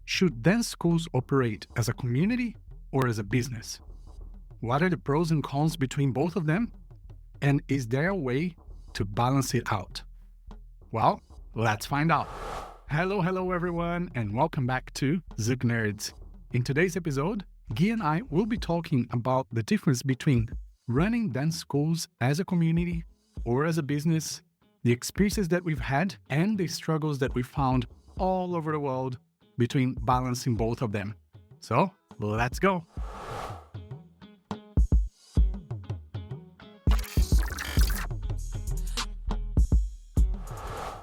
Should dance schools operate as a community or as a business? What are the pros and cons between both of them? And is there a way to balance it out? Well, let's find out. Hello, everyone, and welcome back to ZoukNerds. In today's episode, Guy and I will be talking about the difference between running dance schools as a community or as a business, the experiences that we've had, and the struggles that we found all over the world between balancing both of them. So, let's go.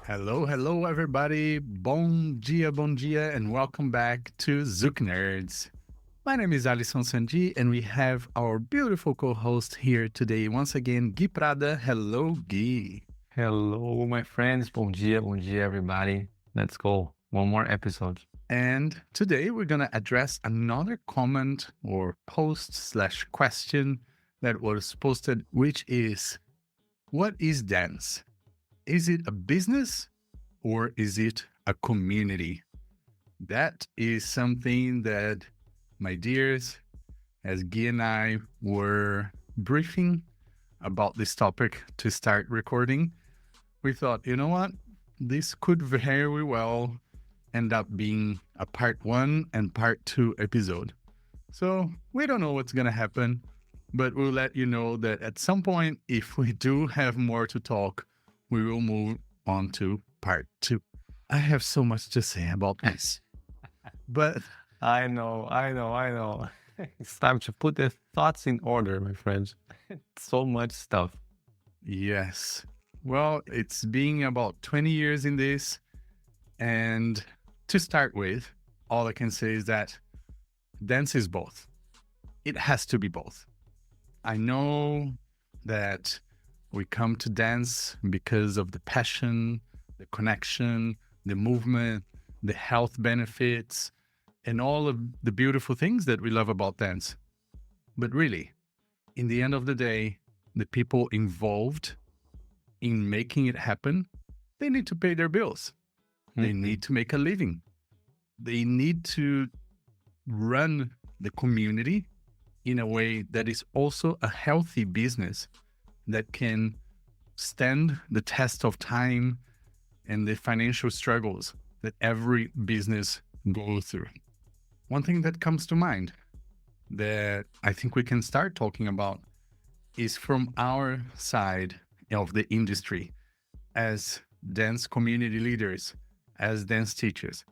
Hello, everybody. Bom dia, and welcome back to ZoukNerds. My name is Alisson and Sandi, and we have our beautiful co-host here today once again, Gui Prada. Hello, Gui. Hello, my friends. Bom dia, everybody. Let's go. One more episode. And today we're going to address another comment or post/question that was posted, which is, what is dance? Is it a business or is it a community? That is something that, my dears, as Guy and I were briefing about this topic to start recording, we thought, you know what? This could very well end up being a part 1 and part 2 episode. So we don't know what's going to happen, but we'll let you know that at some point, if we do have more to talk, we will move on to part 2. I have so much to say about this, but I know. It's time to put the thoughts in order, my friends. So much stuff. Yes. Well, it's been about 20 years in this, and to start with, all I can say is that dance is both. It has to be both. I know that we come to dance because of the passion, the connection, the movement, the health benefits, and all of the beautiful things that we love about dance. But really, in the end of the day, the people involved in making it happen, they need to pay their bills. They need to make a living. They need to run the community in a way that is also a healthy business that can stand the test of time and the financial struggles that every business goes through. One thing that comes to mind that I think we can start talking about is from our side of the industry as dance community leaders, as dance teachers.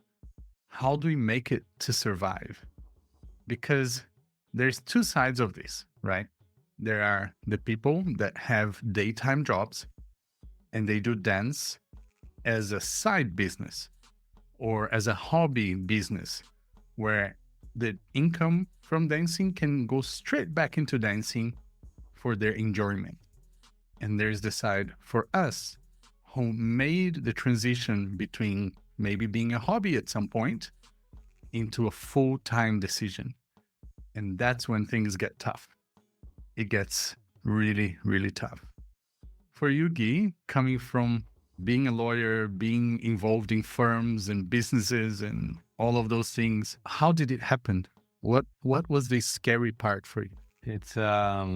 How do we make it to survive? Because there's two sides of this, right? There are the people that have daytime jobs and they do dance as a side business or as a hobby business where the income from dancing can go straight back into dancing for their enjoyment. And there's the side for us who made the transition between maybe being a hobby at some point into a full-time decision. And that's when things get tough. It gets really, really tough. For you, Guy, coming from being a lawyer, being involved in firms and businesses and all of those things, how did it happen? What was the scary part for you? It's a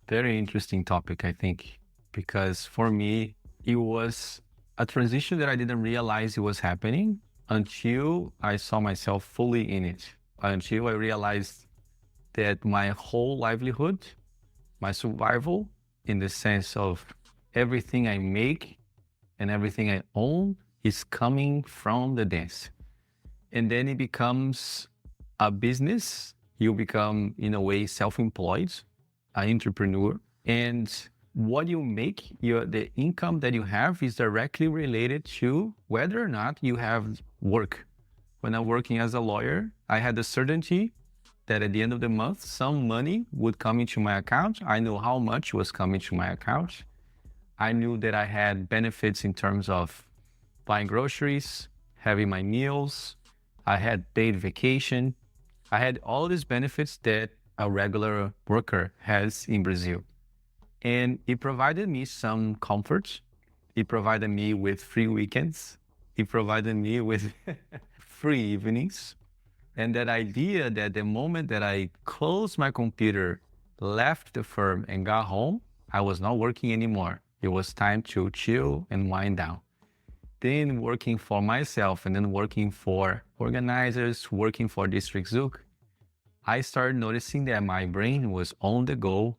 very interesting topic, I think, because for me, it was a transition that I didn't realize it was happening until I saw myself fully in it, until I realized that my whole livelihood, my survival, in the sense of everything I make and everything I own is coming from the dance. And then it becomes a business. You become, in a way, self-employed, an entrepreneur. And what you make, the income that you have is directly related to whether or not you have work. When I'm working as a lawyer, I had the certainty that at the end of the month, some money would come into my account. I knew how much was coming to my account. I knew that I had benefits in terms of buying groceries, having my meals. I had paid vacation. I had all these benefits that a regular worker has in Brazil. And it provided me some comfort. It provided me with free weekends. It provided me with free evenings. And that idea that the moment that I closed my computer, left the firm and got home, I was not working anymore. It was time to chill and wind down. Then working for myself and then working for organizers, working for District Zouk, I started noticing that my brain was on the go,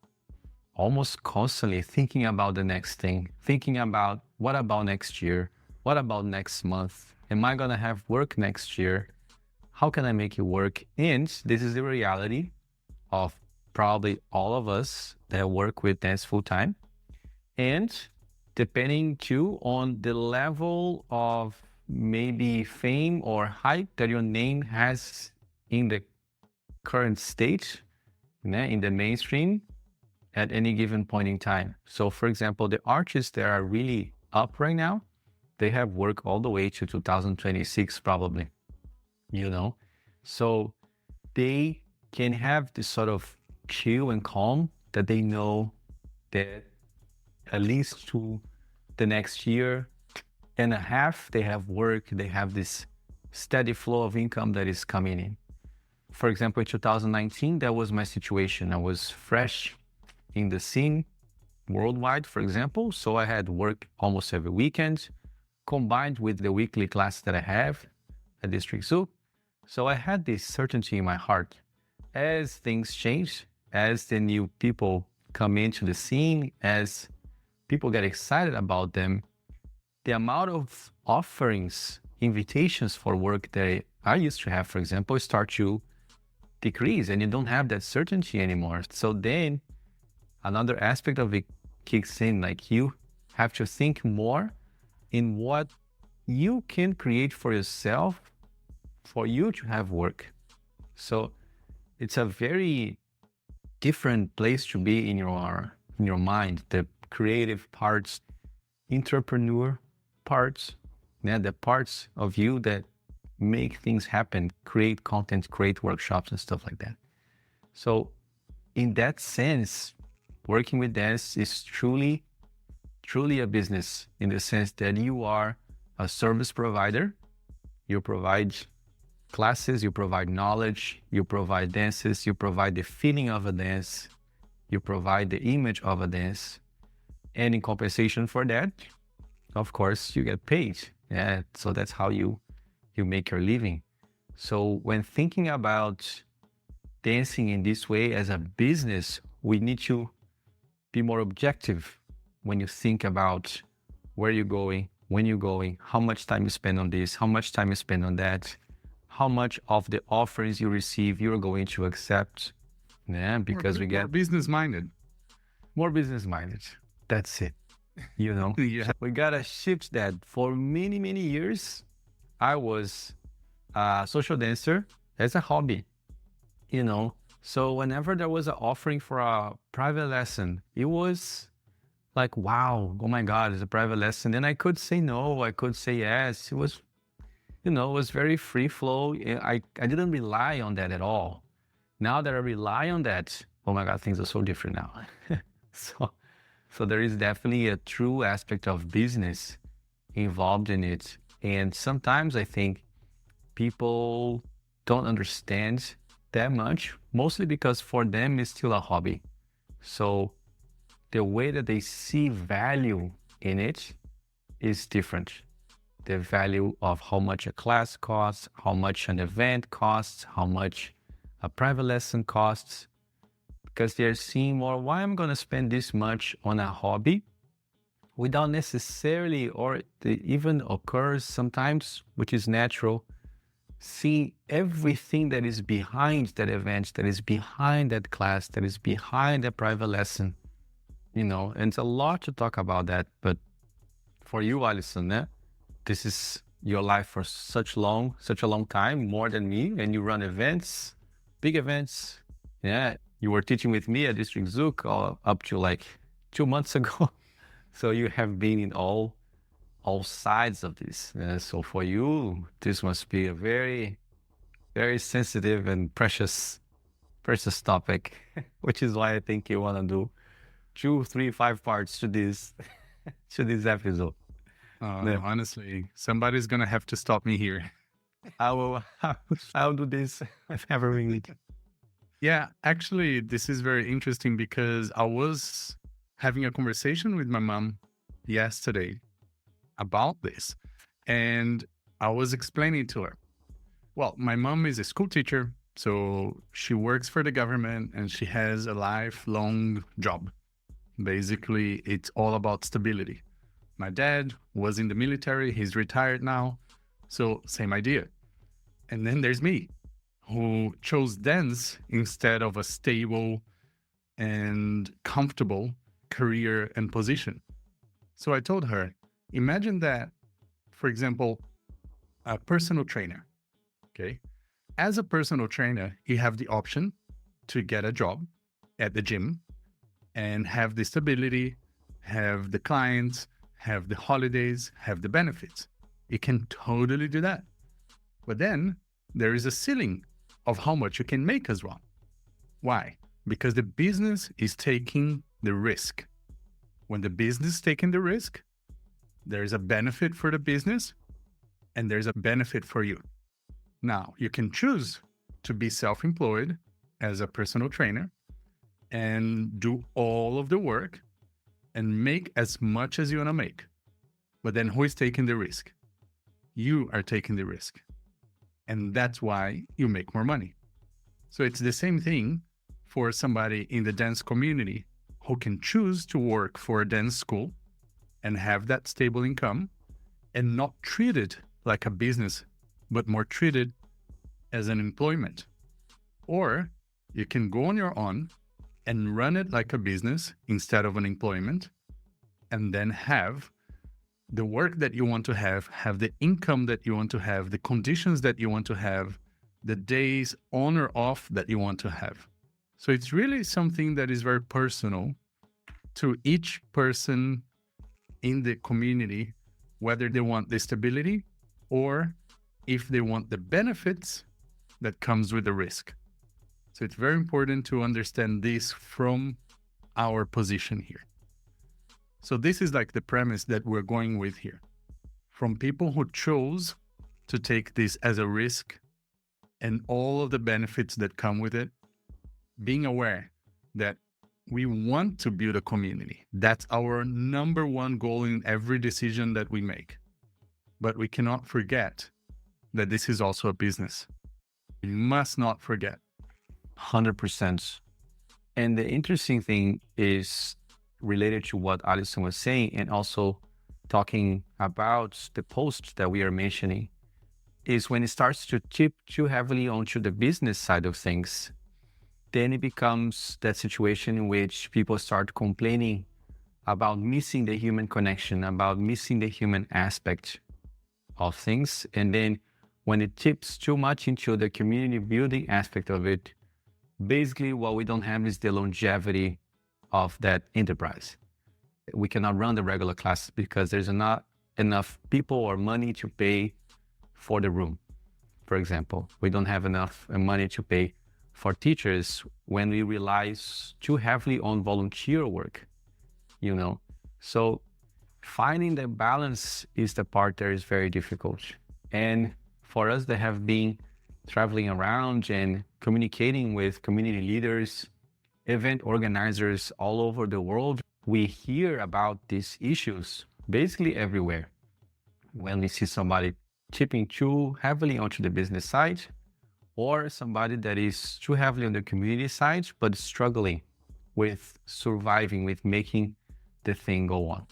almost constantly thinking about the next thing, thinking about what about next year? What about next month? Am I going to have work next year? How can I make it work? And this is the reality of probably all of us that work with dance full time. And depending too on the level of maybe fame or hype that your name has in the current state, in the mainstream at any given point in time. So for example, the artists that are really up right now, they have work all the way to 2026 probably, So they can have this sort of chill and calm that they know that at least to the next year and a half, they have work, they have this steady flow of income that is coming in. For example, in 2019, that was my situation. I was fresh in the scene worldwide, for example. So I had work almost every weekend, combined with the weekly class that I have at District Zouk. So I had this certainty in my heart. As things change, as the new people come into the scene, as people get excited about them, the amount of offerings, invitations for work that I used to have, for example, start to decrease, and you don't have that certainty anymore. So then another aspect of it kicks in, like you have to think more in what you can create for yourself for you to have work. So it's a very different place to be in your mind, the creative parts, entrepreneur parts, the parts of you that make things happen, create content, create workshops and stuff like that. So in that sense, working with dance is truly a business, in the sense that you are a service provider. You provide classes, you provide knowledge, you provide dances, you provide the feeling of a dance, you provide the image of a dance. And in compensation for that, of course, you get paid. Yeah, so that's how you make your living. So when thinking about dancing in this way as a business, we need to be more objective when you think about where you're going, when you're going, how much time you spend on this, how much time you spend on that, how much of the offerings you receive you're going to accept. Yeah, because we get more business-minded. More business-minded. That's it. Yeah. We gotta shift that. For many, many years, I was a social dancer as a hobby, So whenever there was an offering for a private lesson, it was like, wow, oh my God, it's a private lesson. And I could say no, I could say yes. It was, it was very free flow. I didn't rely on that at all. Now that I rely on that, oh my God, things are so different now. So there is definitely a true aspect of business involved in it. And sometimes I think people don't understand that much, mostly because for them it's still a hobby. So the way that they see value in it is different. The value of how much a class costs, how much an event costs, how much a private lesson costs, because they're seeing more, why I'm going to spend this much on a hobby without necessarily, or it even occurs sometimes, which is natural, see everything that is behind that event, that is behind that class, that is behind that private lesson, and it's a lot to talk about that. But for you, Alisson, this is your life for such a long time, more than me, and you run events, big events. Yeah, you were teaching with me at District Zouk up to like 2 months ago. So you have been in all sides of this. So for you, this must be a very, very sensitive and precious topic, which is why I think you want to do 2, 3, 5 parts to this episode. Honestly, somebody's going to have to stop me here. I'll do this every week. Yeah, actually, this is very interesting because I was having a conversation with my mom yesterday about this. And I was explaining to her, well, my mom is a school teacher. So she works for the government and she has a lifelong job. Basically, it's all about stability. My dad was in the military, he's retired now. So, same idea. And then there's me, who chose dance instead of a stable and comfortable career and position. So I told her, imagine that, for example, a personal trainer. Okay. As a personal trainer, you have the option to get a job at the gym and have the stability, have the clients, have the holidays, have the benefits. You can totally do that. But then there is a ceiling of how much you can make as well. Why? Because the business is taking the risk. When the business is taking the risk, there's a benefit for the business and there's a benefit for you. Now, you can choose to be self-employed as a personal trainer and do all of the work and make as much as you want to make. But then who is taking the risk? You are taking the risk. And that's why you make more money. So it's the same thing for somebody in the dance community who can choose to work for a dance school and have that stable income and not treat it like a business, but more treated as an employment. Or you can go on your own and run it like a business instead of an employment, and then have the work that you want to have the income that you want to have, the conditions that you want to have, the days on or off that you want to have. So it's really something that is very personal to each person in the community, whether they want the stability or if they want the benefits that comes with the risk. So it's very important to understand this from our position here. So this is like the premise that we're going with here. From people who chose to take this as a risk and all of the benefits that come with it, being aware that we want to build a community. That's our number one goal in every decision that we make. But we cannot forget that this is also a business. We must not forget. 100%. And the interesting thing is related to what Alisson was saying, and also talking about the post that we are mentioning, is when it starts to tip too heavily onto the business side of things, then it becomes that situation in which people start complaining about missing the human connection, about missing the human aspect of things. And then when it tips too much into the community building aspect of it, basically what we don't have is the longevity of that enterprise. We cannot run the regular classes because there's not enough people or money to pay for the room. For example, we don't have enough money to pay for teachers when we rely too heavily on volunteer work, you know? So finding the balance is the part that is very difficult. And for us that have been traveling around and communicating with community leaders, event organizers all over the world, we hear about these issues basically everywhere. When we see somebody tipping too heavily onto the business side, or somebody that is too heavily on the community side, but struggling with surviving, with making the thing go on.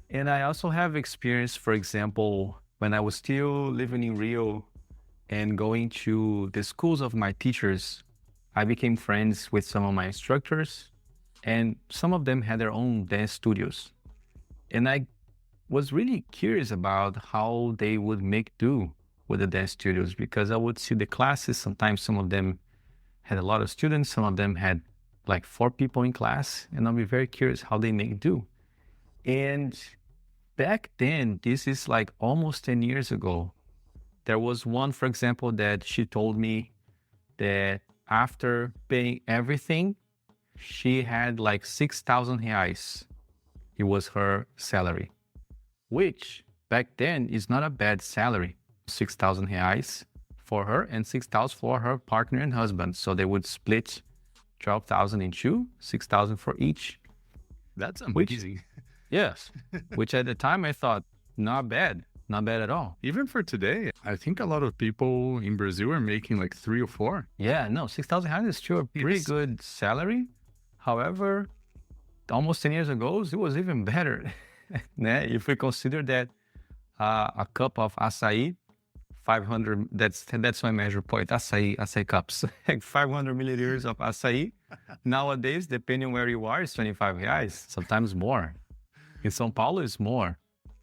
And I also have experience, for example, when I was still living in Rio and going to the schools of my teachers, I became friends with some of my instructors, and some of them had their own dance studios. And I was really curious about how they would make do with the dance studios, because I would see the classes. Sometimes some of them had a lot of students, some of them had like 4 people in class, and I'll be very curious how they make do. And back then, this is like almost 10 years ago, there was one, for example, that she told me that after paying everything, she had like 6,000 reais. It was her salary, which back then is not a bad salary. 6,000 reais for her and 6,000 for her partner and husband. So they would split 12,000 in two, 6,000 for each. That's amazing. Yes. Which at the time I thought, not bad at all. Even for today, I think a lot of people in Brazil are making like 3 or 4. Yeah, no, 6,000 reais is still a pretty good salary. However, almost 10 years ago, it was even better. If we consider that a cup of açaí, 500, that's my measure point, açaí cups, 500 milliliters of açaí. Nowadays, depending on where you are, it's 25 reais, sometimes more. In São Paulo, it's more.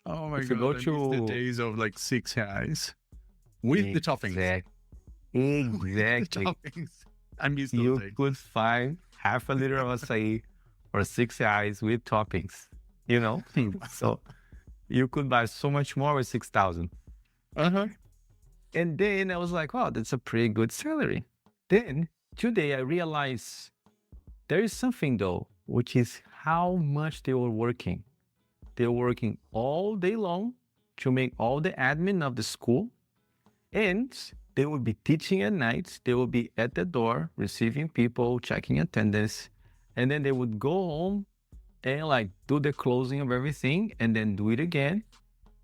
Oh my If you God, go I miss to- the days of like 6 reais with the toppings. With the Exactly. toppings. I miss those You days. could find half a liter of açaí for 6 reais with toppings, you know? So you could buy so much more with 6,000. Uh-huh. And then I was like, wow, that's a pretty good salary. Then today I realized there is something though, which is how much they were working. They were working all day long to make all the admin of the school. And they would be teaching at night. They would be at the door, receiving people, checking attendance. And then they would go home and like do the closing of everything and then do it again.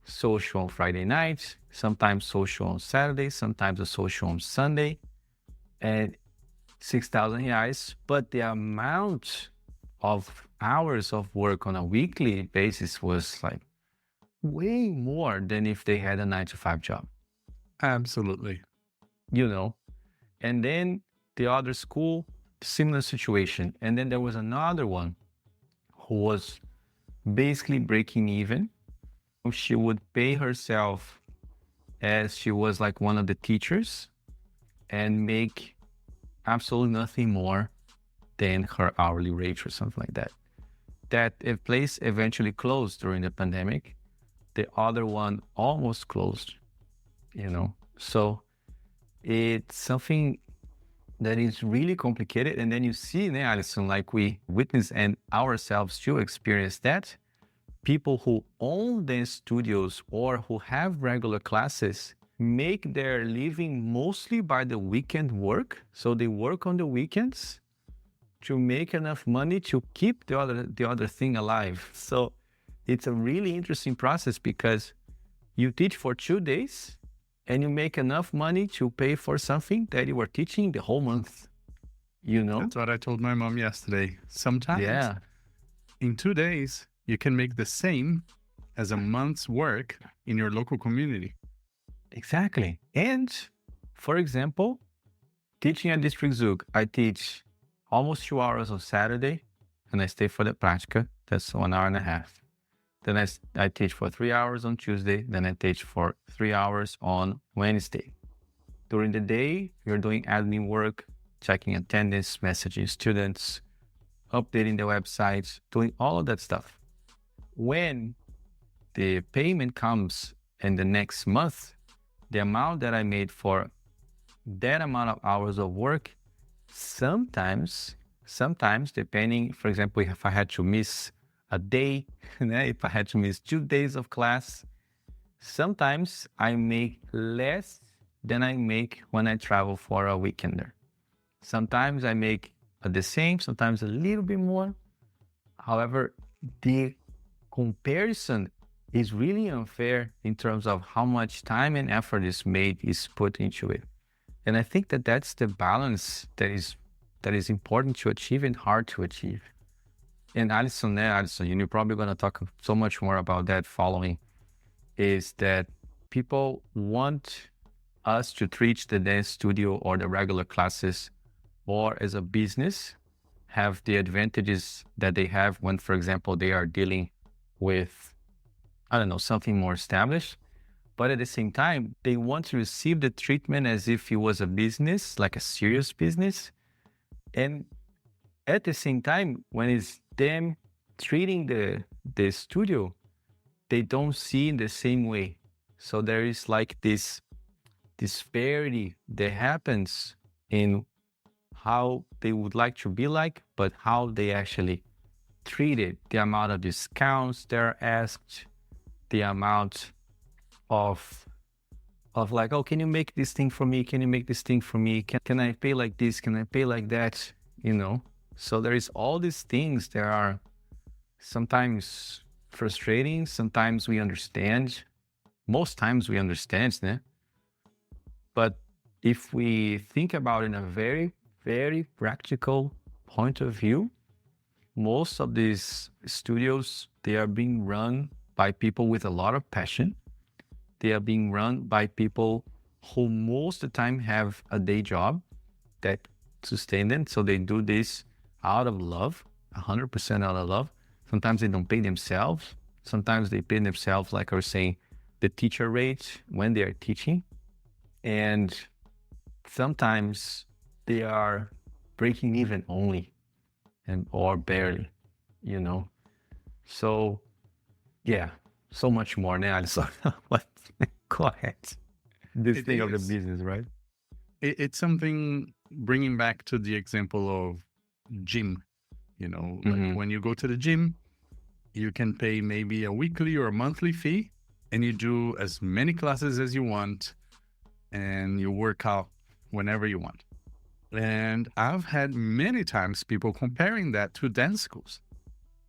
Social on Friday nights, sometimes social on Saturday, sometimes a social on Sunday, and 6,000 reais. But the amount of hours of work on a weekly basis was like way more than if they had a 9-to-5 job, Absolutely. you know? And then the other school, similar situation. And then there was another one who was basically breaking even. She would pay herself as she was like one of the teachers and make absolutely nothing more than her hourly rate or something like that. That place eventually closed during the pandemic. The other one almost closed, you know? So it's something that is really complicated. And then you see, Alisson, like we witness and ourselves too experience that. People who own dance studios or who have regular classes make their living mostly by the weekend work. So they work on the weekends to make enough money to keep the other thing alive. So it's a really interesting process because you teach for 2 days and you make enough money to pay for something that you were teaching the whole month, you know? That's what I told my mom yesterday. Sometimes in 2 days, you can make the same as a month's work in your local community. Exactly. And for example, teaching at District Zouk, I teach almost 2 hours on Saturday and I stay for the prática. That's 1 hour and a half. Then I teach for 3 hours on Tuesday. Then I teach for 3 hours on Wednesday. During the day, you're doing admin work, checking attendance, messaging students, updating the websites, doing all of that stuff. When the payment comes in the next month, the amount that I made for that amount of hours of work, sometimes depending, for example, if I had to miss a day, if I had to miss 2 days of class, sometimes I make less than I make when I travel for a weekender. Sometimes I make the same, sometimes a little bit more. However, the comparison is really unfair in terms of how much time and effort is put into it. And I think that that's the balance that is important to achieve and hard to achieve. And Alisson, you're probably going to talk so much more about that following, is that people want us to treat the dance studio or the regular classes or as a business, have the advantages that they have when, for example, they are dealing with, something more established. But at the same time, they want to receive the treatment as if it was a business, like a serious business. And at the same time, when it's them treating the studio, they don't see in the same way. So there is like this disparity that happens in how they would like to be like, but how they actually treat it, the amount of discounts they're asked, the amount of of like, oh, can you make this thing for me? Can you make this thing for me? Can I pay like this? Can I pay like that? You know? So there is all these things that are sometimes frustrating. Sometimes we understand. Most times we understand, né? But if we think about it in a very, very practical point of view, most of these studios, they are being run by people with a lot of passion. They are being run by people who most of the time have a day job that sustain them. So they do this out of love, 100% out of love. Sometimes they don't pay themselves. Sometimes they pay themselves, like I was saying, the teacher rate when they are teaching. And sometimes they are breaking even only or barely, you know. So yeah, so much more now. Alisson. But go ahead. This It thing of the is. business, right? It's something bringing back to the example of gym. You know, like Mm-hmm. when you go to the gym, you can pay maybe a weekly or a monthly fee, and you do as many classes as you want, and you work out whenever you want. And I've had many times people comparing that to dance schools.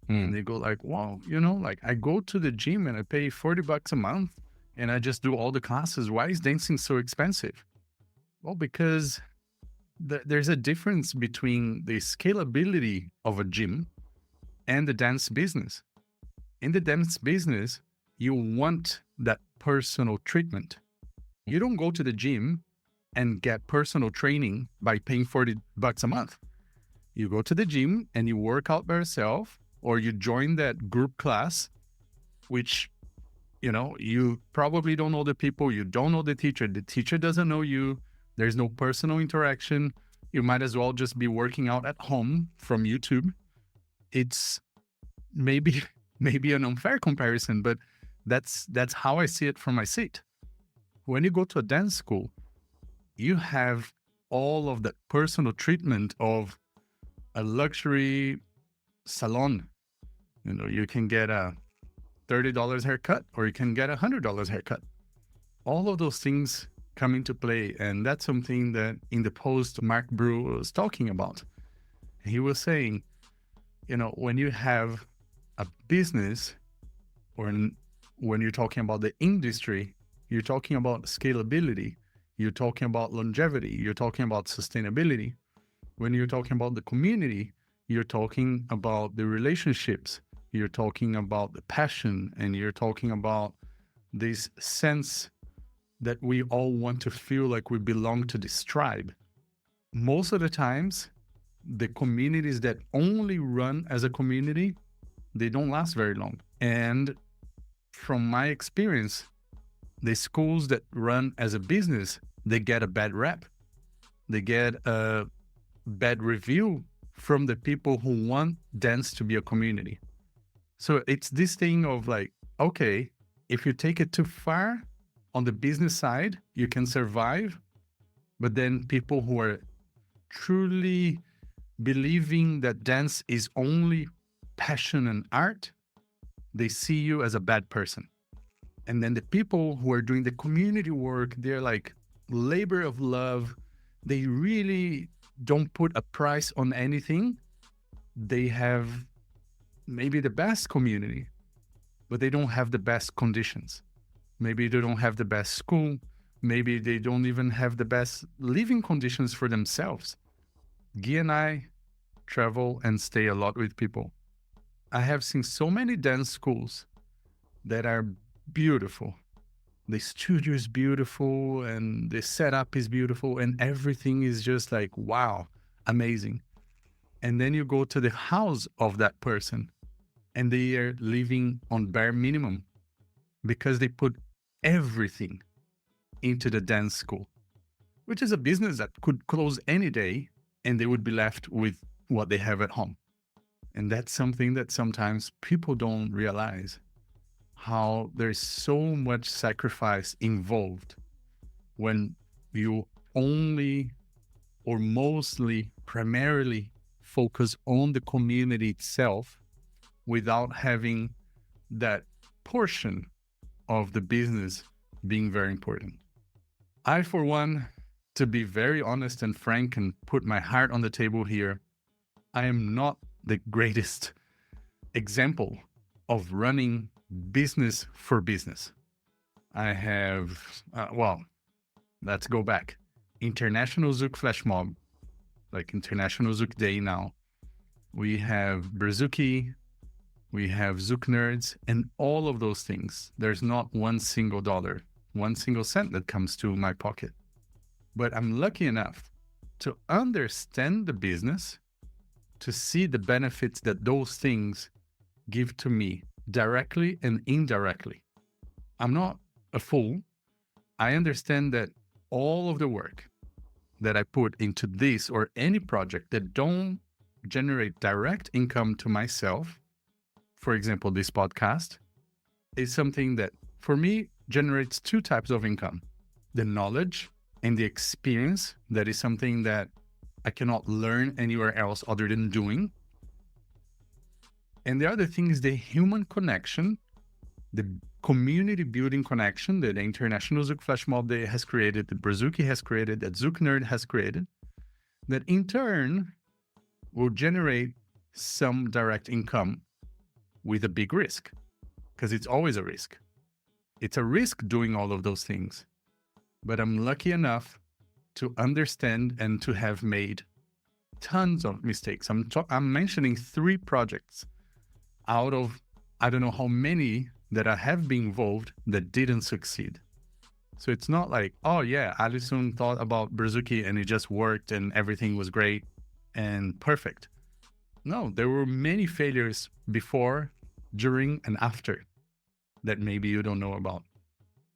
And they go like, wow, you know, like I go to the gym and I pay $40 a month and I just do all the classes. Why is dancing so expensive? Well, because there's a difference between the scalability of a gym and the dance business. In the dance business, you want that personal treatment. You don't go to the gym and get personal training by paying $40 a month. You go to the gym and you work out by yourself, or you join that group class, which, you know, you probably don't know the people, you don't know the teacher doesn't know you, there's no personal interaction. You might as well just be working out at home from YouTube. It's maybe maybe an unfair comparison, but that's how I see it from my seat. When you go to a dance school, you have all of that personal treatment of a luxury salon. You know, you can get a $30 haircut or you can get a $100 haircut. All of those things come into play. And that's something that in the post Mark Brew was talking about. He was saying, you know, when you have a business or when you're talking about the industry, you're talking about scalability, you're talking about longevity, you're talking about sustainability. When you're talking about the community, you're talking about the relationships, you're talking about the passion, and you're talking about this sense that we all want to feel like we belong to this tribe. Most of the times, the communities that only run as a community, they don't last very long. And from my experience, the schools that run as a business, they get a bad rep. They get a bad review from the people who want dance to be a community. So it's this thing of like, okay, if you take it too far on the business side, you can survive. But then people who are truly believing that dance is only passion and art, they see you as a bad person. And then the people who are doing the community work, they're like labor of love. They really don't put a price on anything. They have maybe the best community, but they don't have the best conditions. Maybe they don't have the best school. Maybe they don't even have the best living conditions for themselves. Guy and I travel and stay a lot with people. I have seen so many dance schools that are beautiful. The studio is beautiful and the setup is beautiful and everything is just like, wow, amazing. And then you go to the house of that person and they are living on bare minimum because they put everything into the dance school, which is a business that could close any day and they would be left with what they have at home. And that's something that sometimes people don't realize, how there's so much sacrifice involved when you only or mostly primarily focus on the community itself without having that portion of the business being very important. I, for one, to be very honest and frank and put my heart on the table here, I am not the greatest example of running business for business. I have, let's go back. International Zouk Flash Mob, like International Zouk Day now. We have Brazuki, we have ZoukNerds, and all of those things. There's not one single dollar, one single cent that comes to my pocket. But I'm lucky enough to understand the business, to see the benefits that those things give to me directly and indirectly. I'm not a fool. I understand that all of the work that I put into this or any project that don't generate direct income to myself, for example, this podcast, is something that for me generates two types of income: the knowledge and the experience. That is something that I cannot learn anywhere else other than doing. And the other thing is the human connection, the community building connection that the International Zouk Flash Mob Day has created, that Brazuki has created, that ZoukNerd has created, that in turn will generate some direct income with a big risk, because it's always a risk. It's a risk doing all of those things. But I'm lucky enough to understand and to have made tons of mistakes. I'm mentioning 3 projects out of I don't know how many that I have been involved that didn't succeed. So it's not like, oh yeah, Alisson thought about Brazuki and it just worked and everything was great and perfect. No, there were many failures before, during, and after that maybe you don't know about.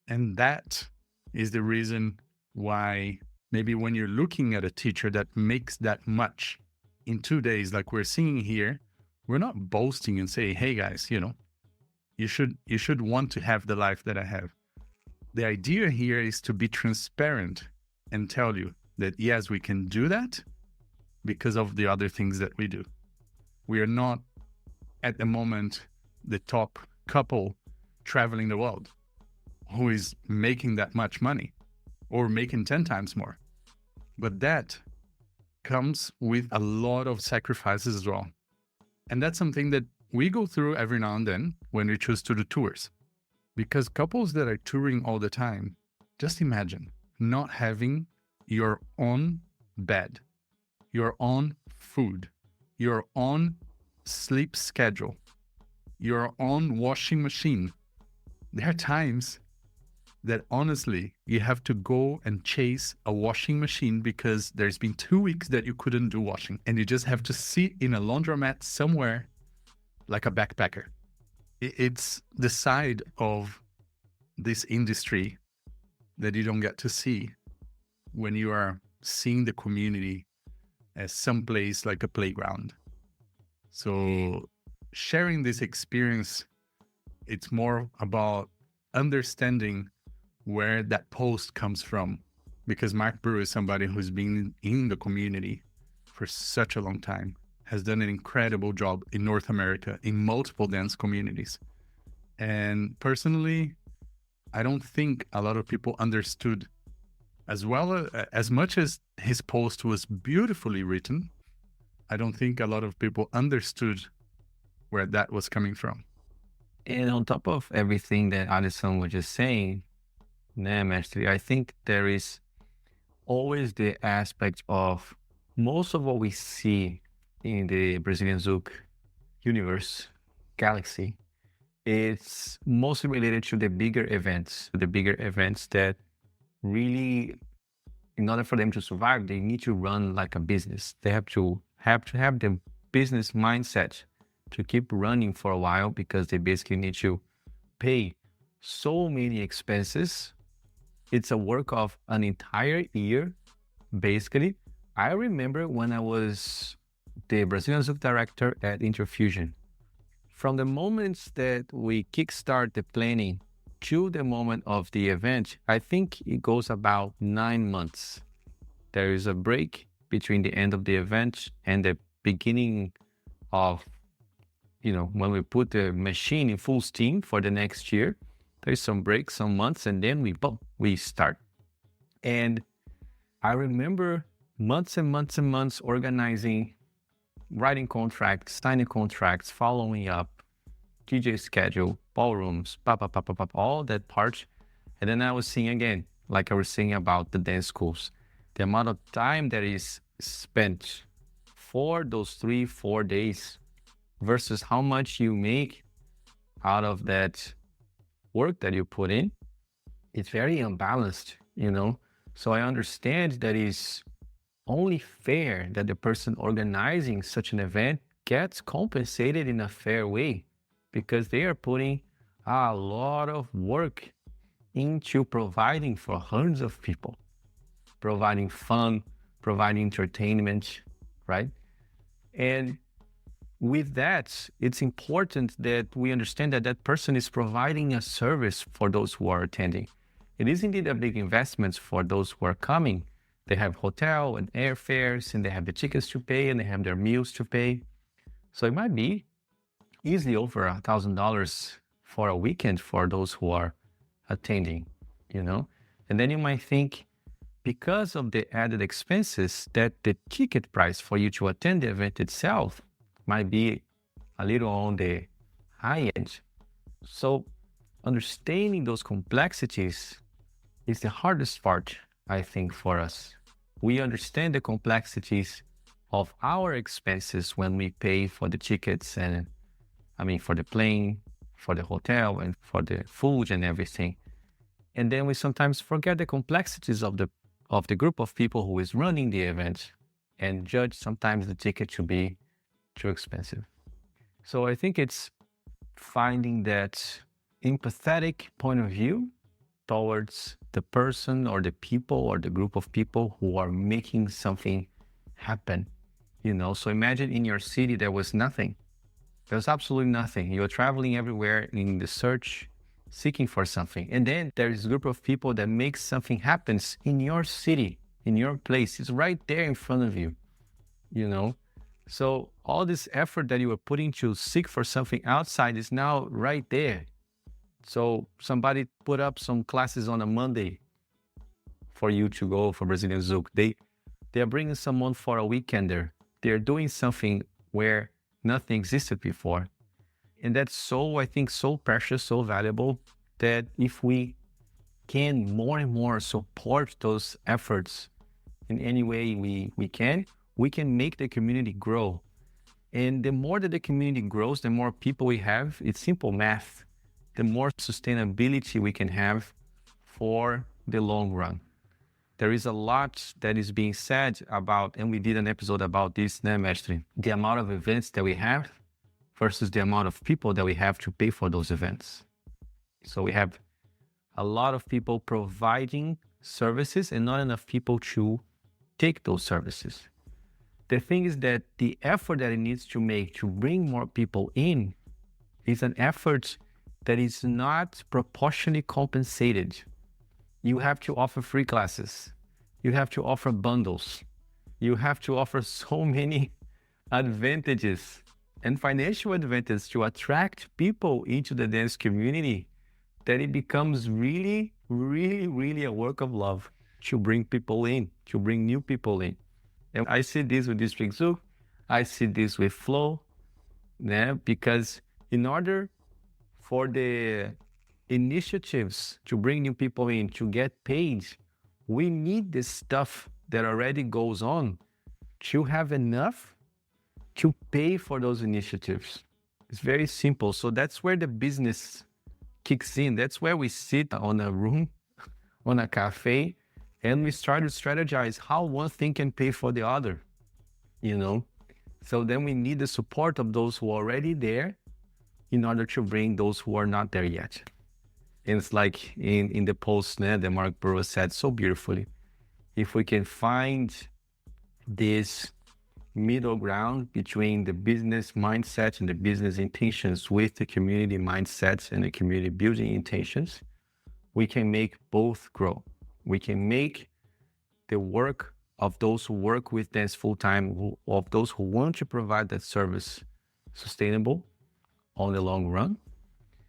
And that is the reason why maybe when you're looking at a teacher that makes that much in 2 days, like we're seeing here, we're not boasting and say, hey guys, you should want to have the life that I have. The idea here is to be transparent and tell you that yes, we can do that because of the other things that we do. We are not at the moment the top couple traveling the world who is making that much money or making 10 times more. But that comes with a lot of sacrifices as well. And that's something that we go through every now and then when we choose to do tours. Because couples that are touring all the time, just imagine not having your own bed, your own food, your own sleep schedule, your own washing machine. There are times that honestly, you have to go and chase a washing machine because there's been 2 weeks that you couldn't do washing and you just have to sit in a laundromat somewhere like a backpacker. It's the side of this industry that you don't get to see when you are seeing the community as someplace like a playground. So sharing this experience, it's more about understanding where that post comes from, because Mark Brewer is somebody who's been in the community for such a long time, has done an incredible job in North America in multiple dance communities. And personally, I don't think a lot of people understood as much as his post was beautifully written, I don't think a lot of people understood where that was coming from. And on top of everything that Alisson was just saying, mestre, I think there is always the aspect of most of what we see in the Brazilian Zouk universe, galaxy, it's mostly related to the bigger events that really, in order for them to survive, they need to run like a business. They have to have the business mindset to keep running for a while, because they basically need to pay so many expenses. It's a work of an entire year, basically. I remember when I was the Brazilian Zouk director at Interfusion, from the moments that we kickstart the planning to the moment of the event, I think it goes about 9 months. There is a break between the end of the event and the beginning of, when we put the machine in full steam for the next year. There's some breaks, some months, and then we start. And I remember months and months and months organizing, writing contracts, signing contracts, following up, DJ schedule, ballrooms, all that part. And then I was seeing again, like I was saying about the dance schools, the amount of time that is spent for those 3-4 days versus how much you make out of that work that you put in. It's very unbalanced, you know? So I understand that it's only fair that the person organizing such an event gets compensated in a fair way, because they are putting a lot of work into providing for hundreds of people, providing fun, providing entertainment, right? And with that, it's important that we understand that that person is providing a service for those who are attending. It is indeed a big investment for those who are coming. They have hotel and airfares, and they have the tickets to pay, and they have their meals to pay. So it might be easily over $1,000 for a weekend for those who are attending, you know? And then you might think, because of the added expenses, that the ticket price for you to attend the event itself might be a little on the high end. So understanding those complexities is the hardest part, I think, for us. We understand the complexities of our expenses when we pay for the tickets and, for the plane, for the hotel, and for the food and everything. And then we sometimes forget the complexities of the group of people who is running the event and judge sometimes the ticket to be too expensive. So I think it's finding that empathetic point of view towards the person or the people or the group of people who are making something happen, you know? So imagine in your city, there was nothing. There's absolutely nothing. You're traveling everywhere in the search, seeking for something. And then there is a group of people that makes something happen in your city, in your place. It's right there in front of you, you know? So all this effort that you were putting to seek for something outside is now right there. So somebody put up some classes on a Monday for you to go for Brazilian Zouk. They are bringing someone for a weekender. They're doing something where nothing existed before. And that's so, I think, so precious, so valuable, that if we can more and more support those efforts in any way we can make the community grow. And the more that the community grows, the more people we have, it's simple math, the more sustainability we can have for the long run. There is a lot that is being said about, and we did an episode about this, né, Mestre? The amount of events that we have versus the amount of people that we have to pay for those events. So we have a lot of people providing services and not enough people to take those services. The thing is that the effort that it needs to make to bring more people in is an effort that is not proportionally compensated. You have to offer free classes. You have to offer bundles. You have to offer so many advantages and financial advantages to attract people into the dance community that it becomes really, really, really a work of love to bring people in, to bring new people in. And I see this with District Zouk. I see this with Flow, né? Because in order for the initiatives to bring new people in, to get paid, we need this stuff that already goes on to have enough to pay for those initiatives. It's very simple. So that's where the business kicks in. That's where we sit on a room, on a cafe, and we start to strategize how one thing can pay for the other, you know? So then we need the support of those who are already there in order to bring those who are not there yet. And it's like in the post that Mark Burrows said so beautifully, if we can find this middle ground between the business mindset and the business intentions with the community mindsets and the community building intentions, we can make both grow. We can make the work of those who work with dance full-time, of those who want to provide that service sustainable on the long run.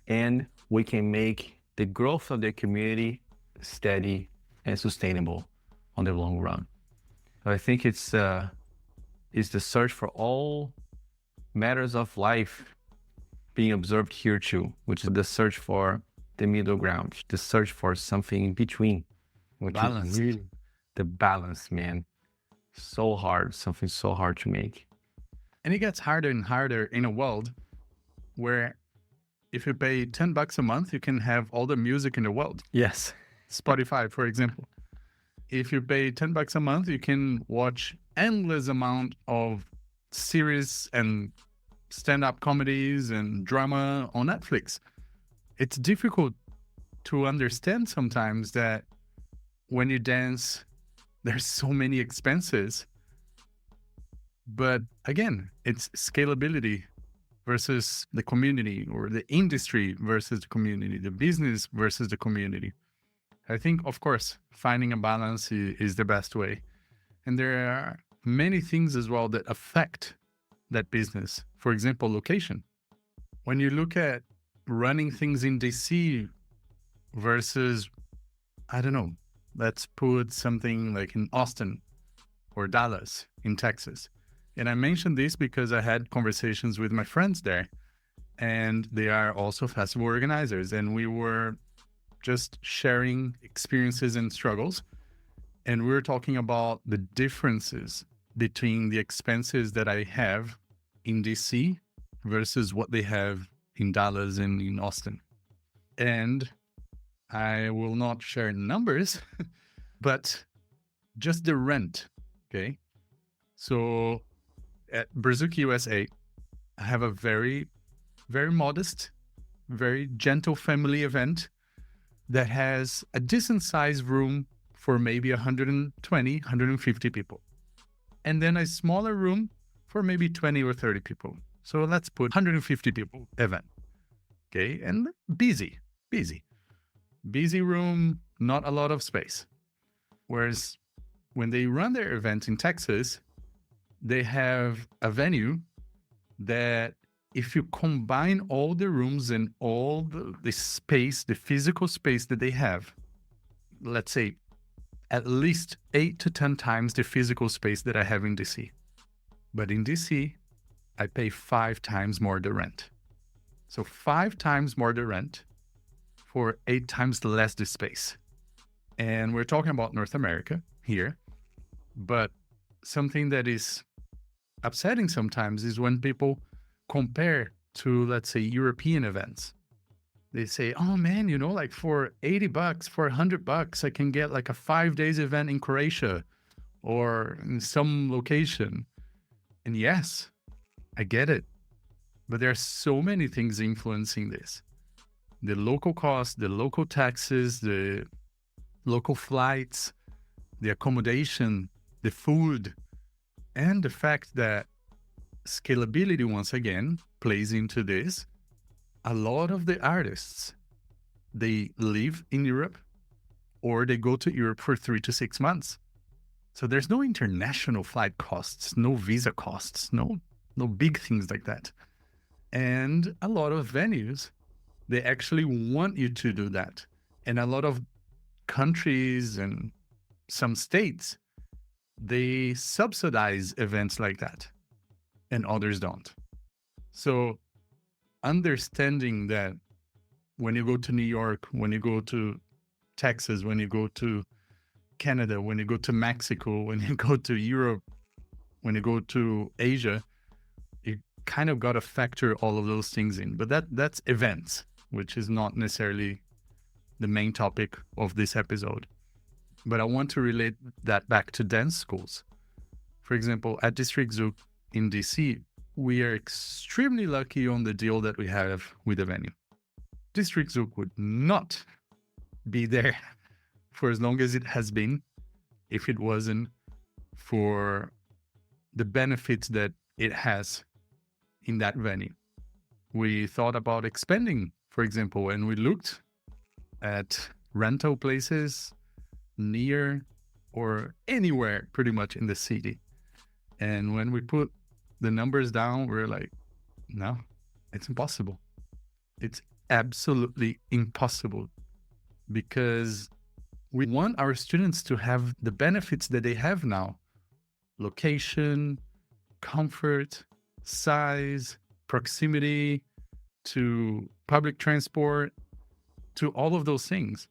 And we can make the growth of the community steady and sustainable on the long run. So I think it's the search for all matters of life being observed here too, which is the search for the middle ground, the search for something in between, which Balance. is really the balance, man. So hard, something so hard to make. And it gets harder and harder in a world where if you pay $10 a month, you can have all the music in the world. Yes. Spotify, for example. If you pay $10 a month, you can watch endless amount of series and stand-up comedies and drama on Netflix. It's difficult to understand sometimes that when you dance, there's so many expenses. But again, it's scalability versus the community, or the industry versus the community, the business versus the community. I think, of course, finding a balance is the best way. And there are many things as well that affect that business. For example, location. When you look at running things in DC versus, I don't know, let's put something like in Austin or Dallas in Texas. And I mentioned this because I had conversations with my friends there, and they are also festival organizers. And we were just sharing experiences and struggles. And we were talking about the differences between the expenses that I have in DC versus what they have in Dallas and in Austin. And I will not share numbers, but just the rent, okay? So at Brazuki USA, I have a very, very modest, very gentle family event that has a decent sized room for maybe 120, 150 people. And then a smaller room for maybe 20 or 30 people. So let's put 150 people event. Okay, and busy room, not a lot of space. Whereas when they run their event in Texas, they have a venue that if you combine all the rooms and all the space, the physical space that they have, let's say at least 8 to 10 times the physical space that I have in DC. But in DC, I pay 5 times more the rent. So 5 times more the rent for 8 times less the space. And we're talking about North America here. But something that is upsetting sometimes is when people compare to, let's say, European events. They say, oh man, you know, like for $80, for $100, I can get like a 5 days event in Croatia or in some location. And yes, I get it. But there are so many things influencing this. The local costs, the local taxes, the local flights, the accommodation, the food, and the fact that scalability, once again, plays into this. A lot of the artists, they live in Europe or they go to Europe for 3 to 6 months. So there's no international flight costs, no visa costs, no big things like that. And a lot of venues, they actually want you to do that. And a lot of countries and some states, they subsidize events like that and others don't. So understanding that when you go to New York, when you go to Texas, when you go to Canada, when you go to Mexico, when you go to Europe, when you go to Asia, you kind of got to factor all of those things in. But that's events, which is not necessarily the main topic of this episode. But I want to relate that back to dance schools. For example, at District Zouk in DC, we are extremely lucky on the deal that we have with the venue. District Zouk would not be there for as long as it has been if it wasn't for the benefits that it has in that venue. We thought about expanding, for example, and we looked at rental places near or anywhere pretty much in the city. And when we put the numbers down, we're like, no, it's impossible. It's absolutely impossible because We want our students to have the benefits that they have now: location, comfort, size, proximity to public transport, to all of those things.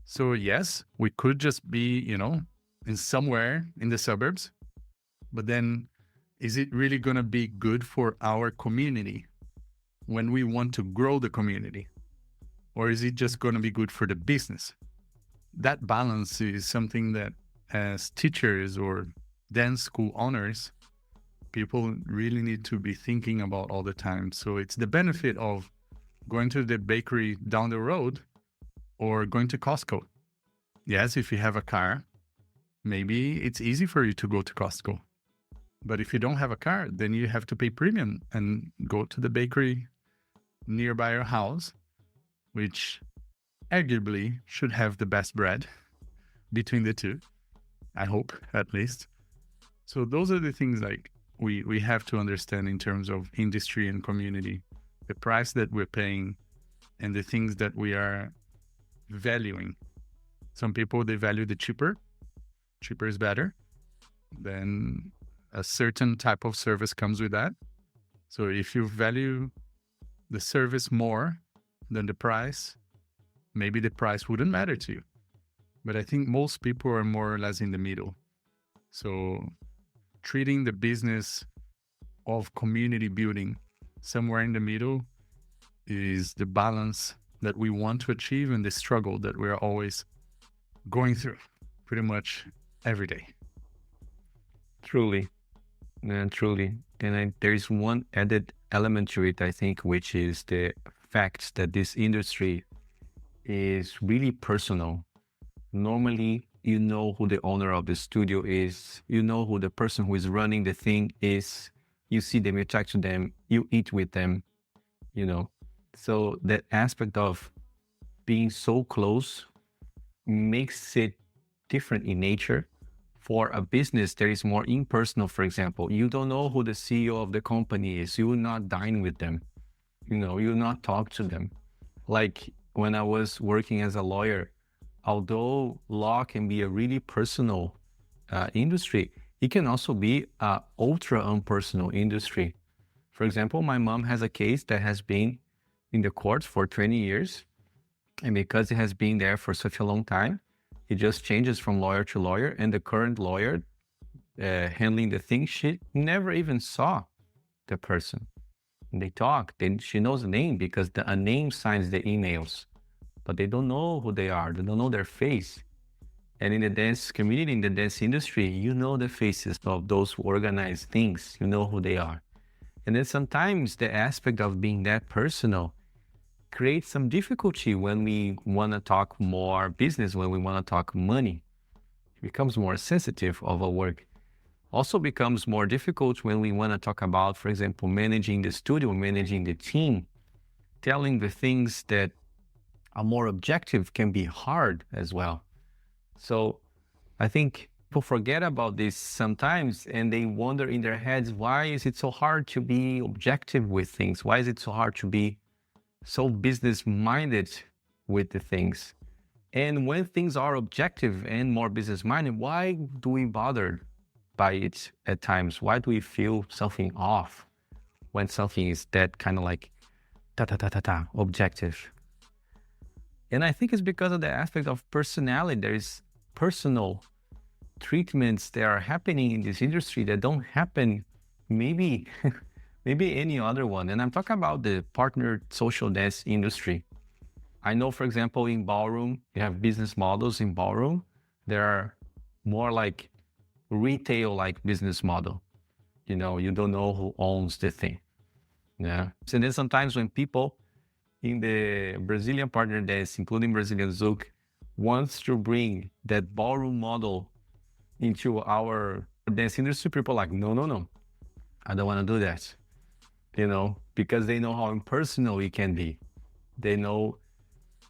So yes, we could just be, in somewhere in the suburbs, but then is it really going to be good for our community when we want to grow the community? Or is it just going to be good for the business? That balance is something that as teachers or dance school owners, people really need to be thinking about all the time. So it's the benefit of going to the bakery down the road or going to Costco. Yes, if you have a car, maybe it's easy for you to go to Costco. But if you don't have a car, then you have to pay premium and go to the bakery nearby your house, which arguably should have the best bread between the two. I hope, at least. So those are the things like we have to understand in terms of industry and community, the price that we're paying and the things that we are valuing. Some people, they value the cheaper. Cheaper is better. Then a certain type of service comes with that. So if you value the service more than the price, maybe the price wouldn't matter to you. But I think most people are more or less in the middle. So treating the business of community building somewhere in the middle is the balance that we want to achieve and the struggle that we're always going through pretty much every day. Truly. Truly. And there's one added element to it, I think, which is the fact that this industry is really personal. Normally, you know who the owner of the studio is, you know who the person who is running the thing is, you see them, you talk to them, you eat with them, So that aspect of being so close makes it different in nature. For a business that is more impersonal, for example, you don't know who the CEO of the company is. You will not dine with them. You will not talk to them. Like when I was working as a lawyer, although law can be a really personal industry, it can also be an ultra unpersonal industry. For example, my mom has a case that has been in the courts for 20 years. And because it has been there for such a long time, it just changes from lawyer to lawyer. And the current lawyer handling the thing, she never even saw the person. They talk, she knows the name because a name signs the emails, but they don't know who they are. They don't know their face. And in the dance community, in the dance industry, you know the faces of those who organize things. You know who they are. And then sometimes the aspect of being that personal creates some difficulty when we want to talk more business, when we want to talk money. It becomes more sensitive of our work. Also becomes more difficult when we want to talk about, for example, managing the studio, managing the team. Telling the things that are more objective can be hard as well. So I think people forget about this sometimes and they wonder in their heads, why is it so hard to be objective with things? Why is it so hard to be so business-minded with the things? And when things are objective and more business-minded, why do we bother by it at times? Why do we feel something off when something is that kind of like objective? And I think it's because of the aspect of personality. There is personal treatments that are happening in this industry that don't happen maybe any other one. And I'm talking about the partnered social dance industry. I know, for example, in ballroom, you have business models in ballroom. There are more like retail-like business model. You don't know who owns the thing. Yeah. So then sometimes when people in the Brazilian partner dance, including Brazilian Zouk, wants to bring that ballroom model into our dance industry, people are like, no, I don't want to do that. Because they know how impersonal it can be. They know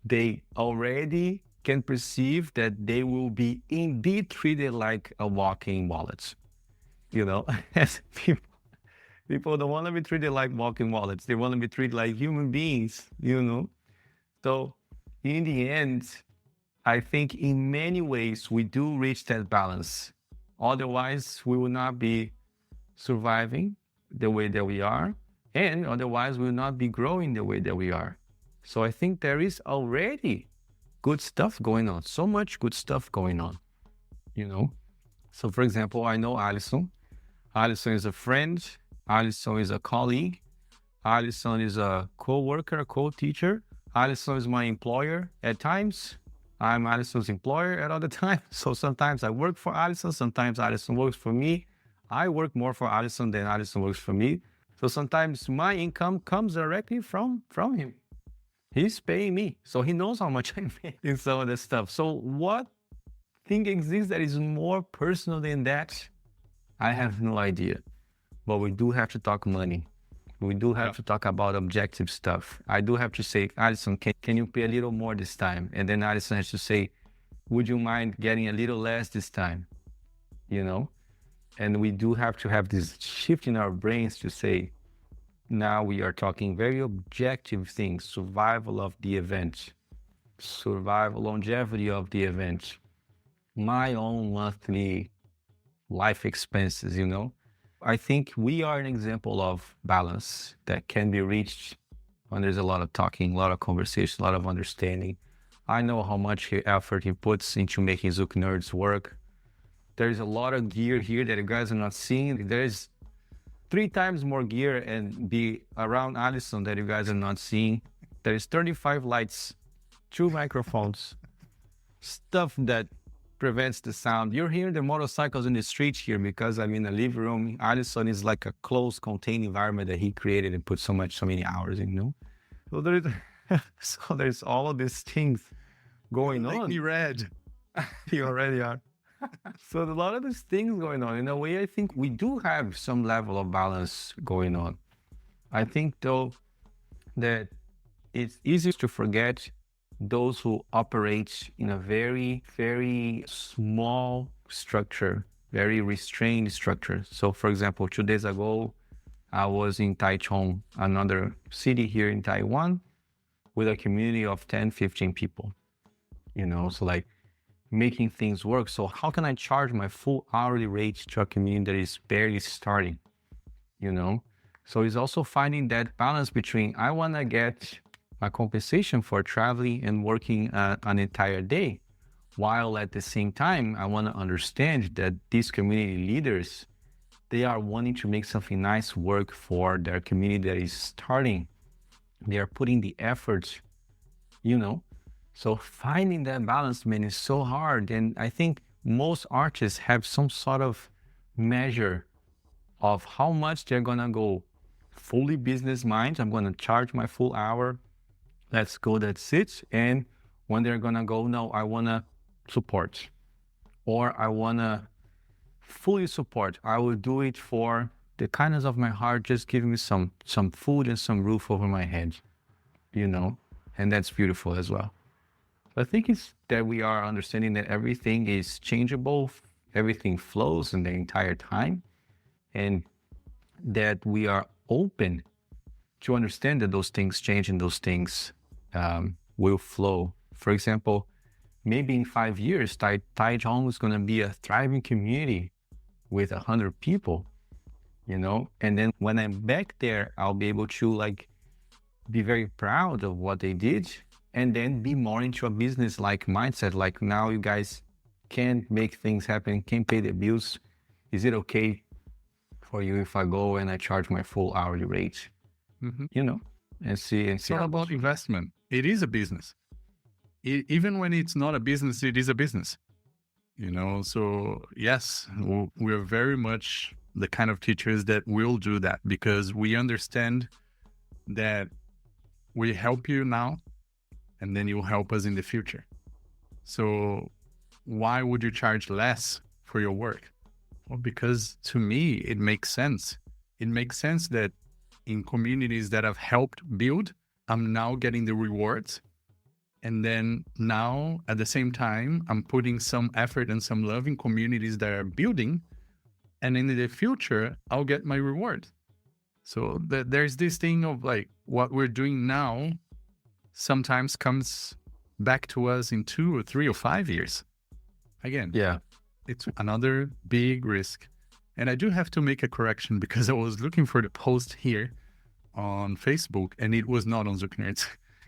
they already can perceive that they will be indeed treated like a walking wallet. As people don't want to be treated like walking wallets. They want to be treated like human beings, So in the end, I think in many ways we do reach that balance. Otherwise, we will not be surviving the way that we are, and otherwise we will not be growing the way that we are. So I think there is already good stuff going on, so much good stuff going on, you know? So for example, I know Alisson. Alisson is a friend. Alisson is a colleague. Alisson is a co-worker, a co-teacher. Alisson is my employer at times. I'm Alisson's employer at other times. So sometimes I work for Alisson, sometimes Alisson works for me. I work more for Alisson than Alisson works for me. So sometimes my income comes directly from him. He's paying me. So he knows how much I make in some of this stuff. So what thing exists that is more personal than that? I have no idea. But we do have to talk money. We do have to talk about objective stuff. I do have to say, Alisson, can you pay a little more this time? And then Alisson has to say, would you mind getting a little less this time? You know? And we do have to have this shift in our brains to say, now we are talking very objective things, survival of the event, survival, longevity of the event, my own monthly life expenses, you know? I think we are an example of balance that can be reached when there's a lot of talking, a lot of conversation, a lot of understanding. I know how much effort he puts into making ZoukNerds work. There's a lot of gear here that you guys are not seeing. There's 3 times more gear and be around Alisson that you guys are not seeing. There's 35 lights, 2 microphones, stuff that prevents the sound. You're hearing the motorcycles in the street here because I'm in a living room. Alisson is like a closed, contained environment that he created and put so many hours in, you know? So there's all of these things going on. Make me red. You already are. So a lot of these things going on. In a way, I think we do have some level of balance going on. I think, though, that it's easy to forget those who operate in a very, very small structure, very restrained structure. So, for example, 2 days ago, I was in Taichung, another city here in Taiwan, with a community of 10, 15 people, you know, so like making things work. So how can I charge my full hourly rate to a community that is barely starting, you know? So it's also finding that balance between I want to get a compensation for traveling and working an entire day, while at the same time, I want to understand that these community leaders, they are wanting to make something nice work for their community that is starting. They are putting the effort, you know? So finding that balance, man, is so hard. And I think most artists have some sort of measure of how much they're going to go fully business mind. I'm going to charge my full hour. Let's go, that's it. And when they're going to go, no, I want to support, or I want to fully support. I will do it for the kindness of my heart. Just give me some food and some roof over my head, you know, and that's beautiful as well. I think it's that we are understanding that everything is changeable, everything flows in the entire time, and that we are open to understand that those things change and those things will flow. For example, maybe in 5 years, Taichung is going to be a thriving community with 100 people, you know, and then when I'm back there, I'll be able to like be very proud of what they did, and then be more into a business-like mindset. Like, now you guys can make things happen, can pay the bills. Is it okay for you if I go and I charge my full hourly rate? Mm-hmm. You know, and see. It's all about investment. It is a business. Even when it's not a business, it is a business. You know, so yes, we're very much the kind of teachers that will do that, because we understand that we help you now, and then you'll help us in the future. So why would you charge less for your work? Well, because to me, it makes sense. It makes sense that in communities that I've helped build, I'm now getting the rewards. And then now, at the same time, I'm putting some effort and some love in communities that are building. And in the future, I'll get my reward. So there's this thing of like, what we're doing now sometimes comes back to us in 2 or 3 or 5 years. Again, Yeah. it's another big risk. And I do have to make a correction because I was looking for the post here on Facebook and it was not on ZoukNerds.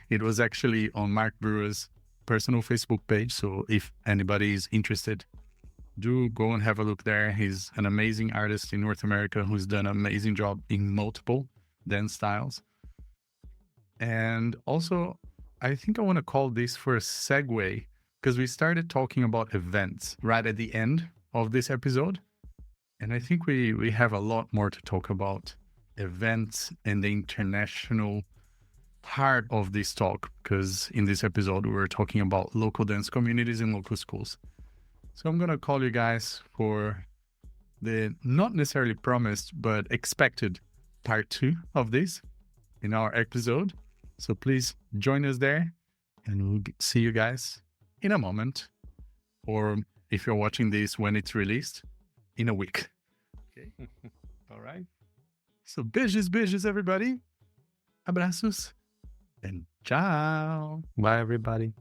It was actually on Mark Brewer's personal Facebook page. So if anybody is interested, do go and have a look there. He's an amazing artist in North America who's done an amazing job in multiple dance styles. And also, I think I want to call this for a segue because we started talking about events right at the end of this episode. And I think we have a lot more to talk about events and the international part of this talk, because in this episode, we're talking about local dance communities and local schools. So I'm going to call you guys for the not necessarily promised, but expected part 2 of this in our episode. So please join us there and we'll see you guys in a moment. Or if you're watching this when it's released, in a week. Okay. All right. So beijos, everybody. Abraços. And ciao. Bye, everybody.